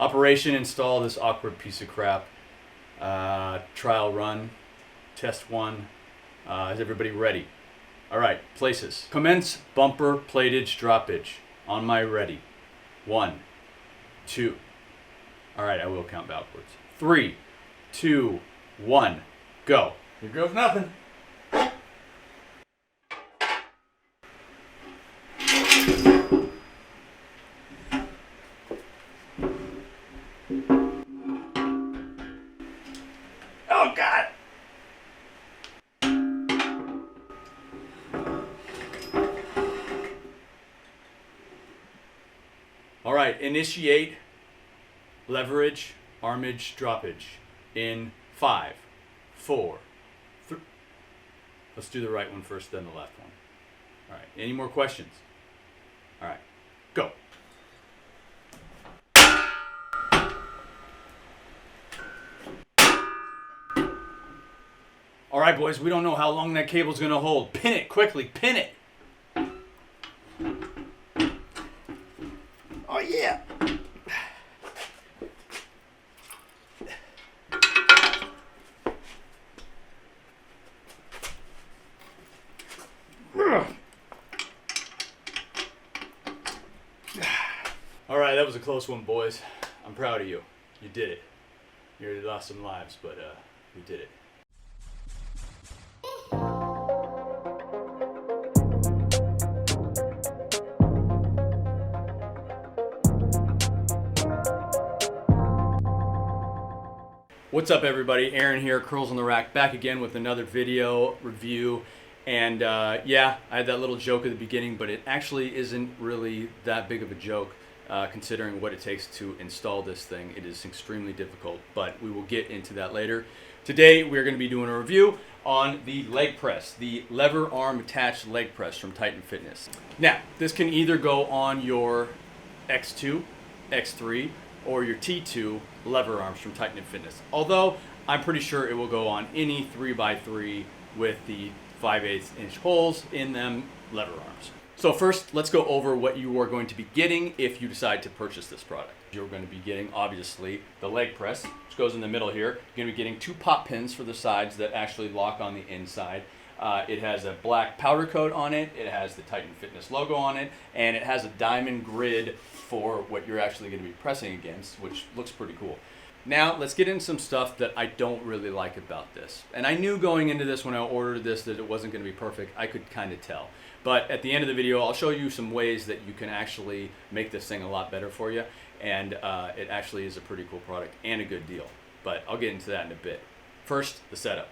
Operation install this awkward piece of crap. Trial run. Test 1. Is everybody ready? Alright, places. Commence bumper platage droppage. On my ready. 1, 2. Alright, I will count backwards. 3, 2, 1, go. Here goes nothing. Oh God! All right, initiate leverage armage droppage in 5, 4, 3. Let's do the right one first, then the left one. All right, any more questions? All right, go. All right, boys, we don't know how long that cable's gonna hold. Pin it quickly, pin it. Oh yeah. All right, that was a close one, boys. I'm proud of you. You did it. You already lost some lives, but we did it. What's up, everybody? Aaron here, Curls on the Rack, back again with another video review. And yeah, I had that little joke at the beginning, but it actually isn't really that big of a joke considering what it takes to install this thing. It is extremely difficult, but we will get into that later. Today, we're going to be doing a review on the leg press, the lever arm attached leg press from Titan Fitness. Now, this can either go on your X2, X3, or your T2 lever arms from Titan Fitness. Although, I'm pretty sure it will go on any 3x3 with the 5/8 inch holes in them lever arms. So first, let's go over what you are going to be getting if you decide to purchase this product. You're going to be getting, obviously, the leg press, which goes in the middle here. You're going to be getting 2 pop pins for the sides that actually lock on the inside. It has a black powder coat on it, it has the Titan Fitness logo on it, and it has a diamond grid for what you're actually going to be pressing against, which looks pretty cool. Now, let's get into some stuff that I don't really like about this. And I knew going into this when I ordered this that it wasn't going to be perfect. I could kind of tell. But at the end of the video, I'll show you some ways that you can actually make this thing a lot better for you. And it actually is a pretty cool product and a good deal. But I'll get into that in a bit. First, the setup.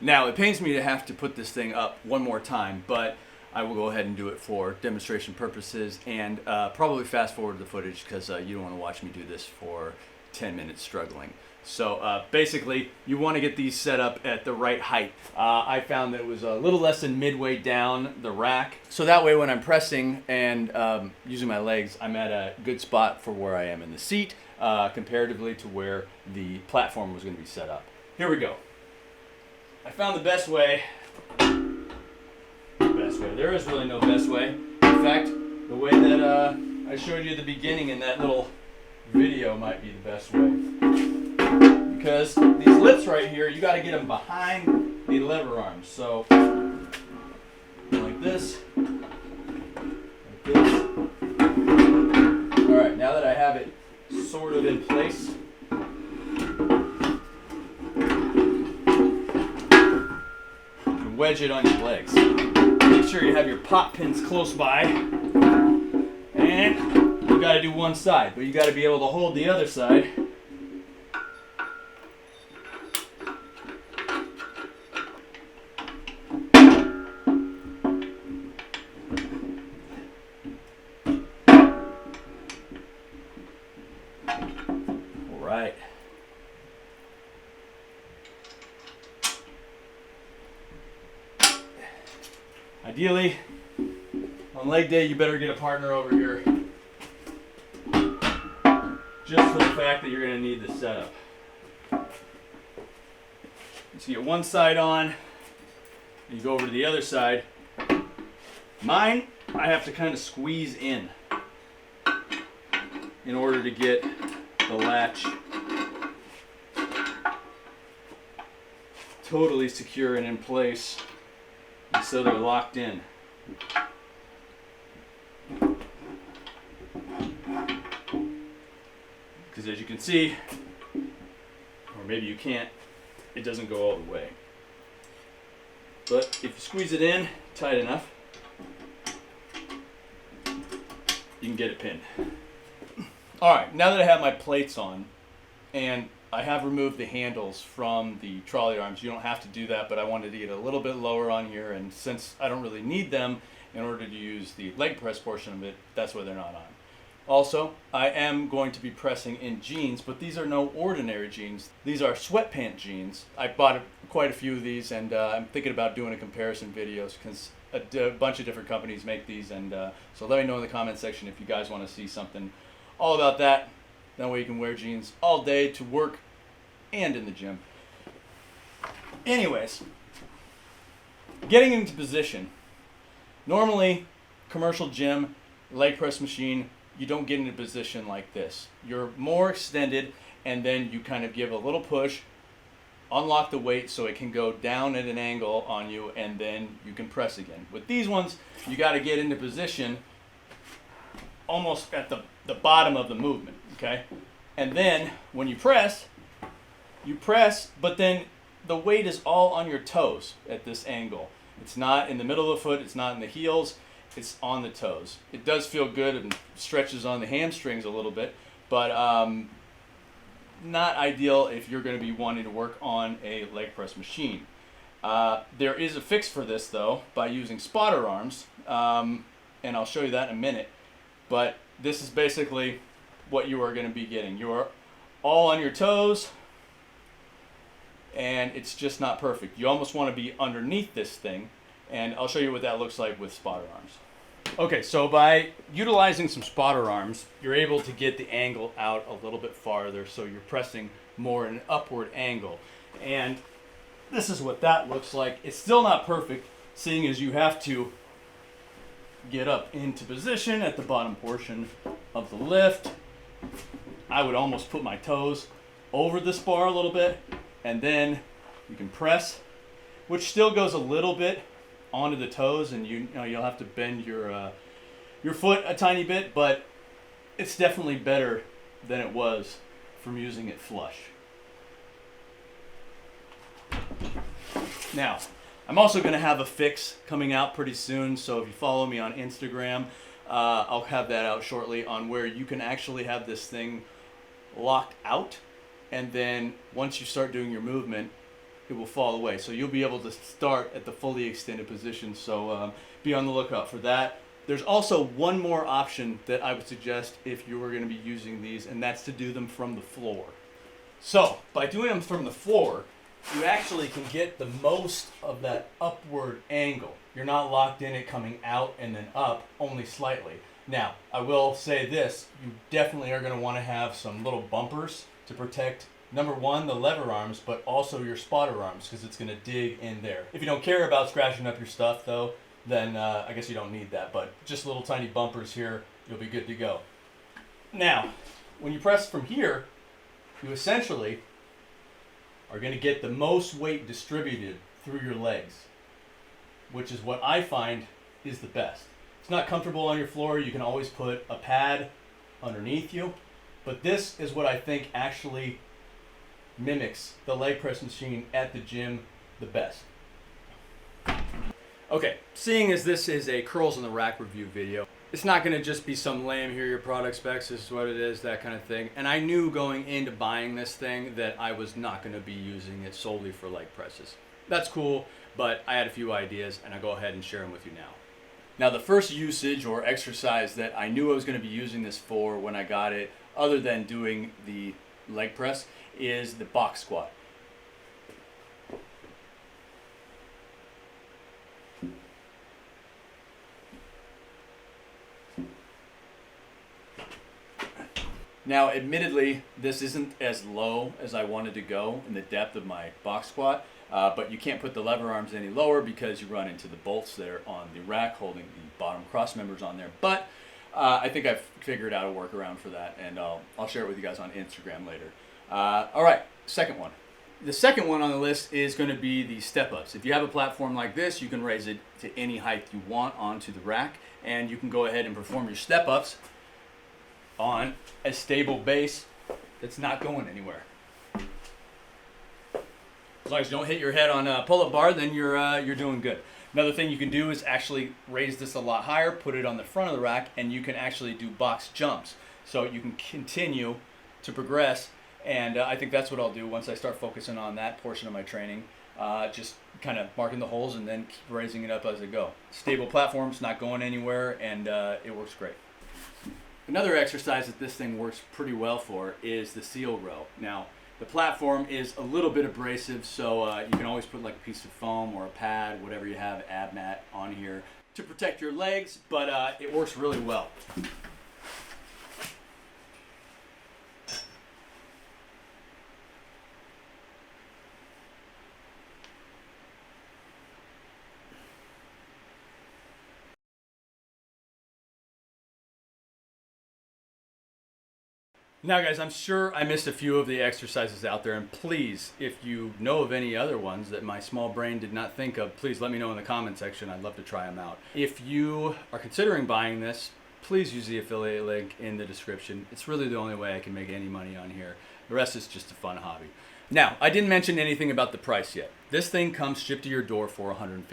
Now, it pains me to have to put this thing up one more time, but I will go ahead and do it for demonstration purposes and probably fast forward the footage because you don't want to watch me do this for 10 minutes struggling. So basically, you want to get these set up at the right height. I found that it was a little less than midway down the rack. So that way when I'm pressing and using my legs, I'm at a good spot for where I am in the seat comparatively to where the platform was going to be set up. Here we go. I found the best way. There is really no best way. In fact, the way that I showed you at the beginning in that little video might be the best way. Because these lips right here, you got to get them behind the lever arms. So, like this. Like this. Alright, now that I have it sort of in place, you can wedge it on your legs. Make sure you have your pop pins close by. And you got to do one side, but you got to be able to hold the other side. All right. Ideally, on leg day, you better get a partner over here. Just for the fact that you're going to need this setup. So you get one side on, and you go over to the other side. Mine, I have to kind of squeeze in order to get the latch totally secure and in place, and so they're locked in. Because as you can see, or maybe you can't, it doesn't go all the way. But if you squeeze it in tight enough, you can get it pinned. Alright, now that I have my plates on, and I have removed the handles from the trolley arms, you don't have to do that, but I wanted to get a little bit lower on here, and since I don't really need them in order to use the leg press portion of it, that's why they're not on. Also, I am going to be pressing in jeans, but these are no ordinary jeans. These are sweatpant jeans. I bought quite a few of these, and I'm thinking about doing a comparison video because a bunch of different companies make these, and so let me know in the comment section if you guys want to see something all about that. That way you can wear jeans all day to work and in the gym. Anyways, getting into position. Normally, commercial gym, leg press machine, you don't get into position like this. You're more extended, and then you kind of give a little push, unlock the weight so it can go down at an angle on you, and then you can press again. With these ones, you got to get into position almost at the bottom of the movement, okay? And then when you press, but then the weight is all on your toes at this angle. It's not in the middle of the foot, it's not in the heels, it's on the toes. It does feel good and stretches on the hamstrings a little bit, but not ideal if you're going to be wanting to work on a leg press machine. There is a fix for this though, by using spotter arms, and I'll show you that in a minute. But this is basically what you are going to be getting. You are all on your toes, and it's just not perfect. You almost want to be underneath this thing, and I'll show you what that looks like with spotter arms. Okay, so by utilizing some spotter arms, you're able to get the angle out a little bit farther, so you're pressing more in an upward angle. And this is what that looks like. It's still not perfect, seeing as you have to get up into position at the bottom portion of the lift. I would almost put my toes over this bar a little bit, and then you can press, which still goes a little bit onto the toes, and you'll have to bend your foot a tiny bit, but it's definitely better than it was from using it flush. Now, I'm also going to have a fix coming out pretty soon, so if you follow me on Instagram, I'll have that out shortly on where you can actually have this thing locked out, and then once you start doing your movement, it will fall away. So you'll be able to start at the fully extended position, so be on the lookout for that. There's also one more option that I would suggest if you were going to be using these, and that's to do them from the floor. So by doing them from the floor, you actually can get the most of that upward angle. You're not locked in it coming out and then up, only slightly. Now, I will say this, you definitely are going to want to have some little bumpers to protect, number one, the lever arms, but also your spotter arms, because it's going to dig in there. If you don't care about scratching up your stuff, though, then I guess you don't need that, but just little tiny bumpers here, you'll be good to go. Now, when you press from here, you essentially are going to get the most weight distributed through your legs, which is what I find is the best. It's not comfortable on your floor. You can always put a pad underneath you, but this is what I think actually mimics the leg press machine at the gym the best. Okay, seeing as this is a curls in the rack review video, it's not going to just be some lame, here are your product specs, this is what it is, that kind of thing. And I knew going into buying this thing that I was not going to be using it solely for leg presses. That's cool, but I had a few ideas, and I'll go ahead and share them with you now. Now, the first usage or exercise that I knew I was going to be using this for when I got it, other than doing the leg press, is the box squat. Now, admittedly, this isn't as low as I wanted to go in the depth of my box squat, but you can't put the lever arms any lower because you run into the bolts that are on the rack holding the bottom cross members on there. But I think I've figured out a workaround for that, and I'll share it with you guys on Instagram later. All right, second one. The second one on the list is going to be the step-ups. If you have a platform like this, you can raise it to any height you want onto the rack, and you can go ahead and perform your step-ups on a stable base that's not going anywhere. As long as you don't hit your head on a pull-up bar, then you're doing good. Another thing you can do is actually raise this a lot higher, put it on the front of the rack, and you can actually do box jumps. So you can continue to progress, and I think that's what I'll do once I start focusing on that portion of my training. Just kind of marking the holes and then keep raising it up as I go. Stable platform's not going anywhere, and it works great. Another exercise that this thing works pretty well for is the seal row. Now, the platform is a little bit abrasive, so you can always put like a piece of foam or a pad, whatever you have, ab mat on here to protect your legs, but it works really well. Now guys, I'm sure I missed a few of the exercises out there, and please, if you know of any other ones that my small brain did not think of, please let me know in the comment section. I'd love to try them out. If you are considering buying this, please use the affiliate link in the description. It's really the only way I can make any money on here. The rest is just a fun hobby. Now, I didn't mention anything about the price yet. This thing comes shipped to your door for $150,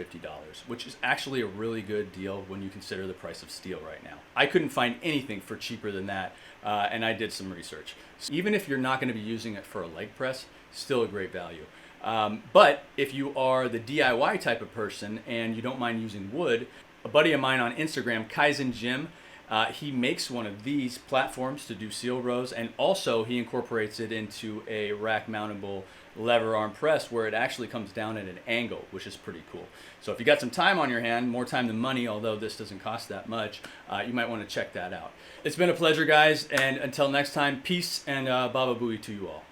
which is actually a really good deal when you consider the price of steel right now. I couldn't find anything for cheaper than that, and I did some research. So even if you're not going to be using it for a leg press, still a great value. But if you are the DIY type of person and you don't mind using wood, a buddy of mine on Instagram, Kaizen Jim, he makes one of these platforms to do seal rows, and also he incorporates it into a rack mountable lever arm press where it actually comes down at an angle, which is pretty cool. So if you got some time on your hand, more time than money, although this doesn't cost that much, you might want to check that out. It's been a pleasure, guys, and until next time, peace and Baba Booey to you all.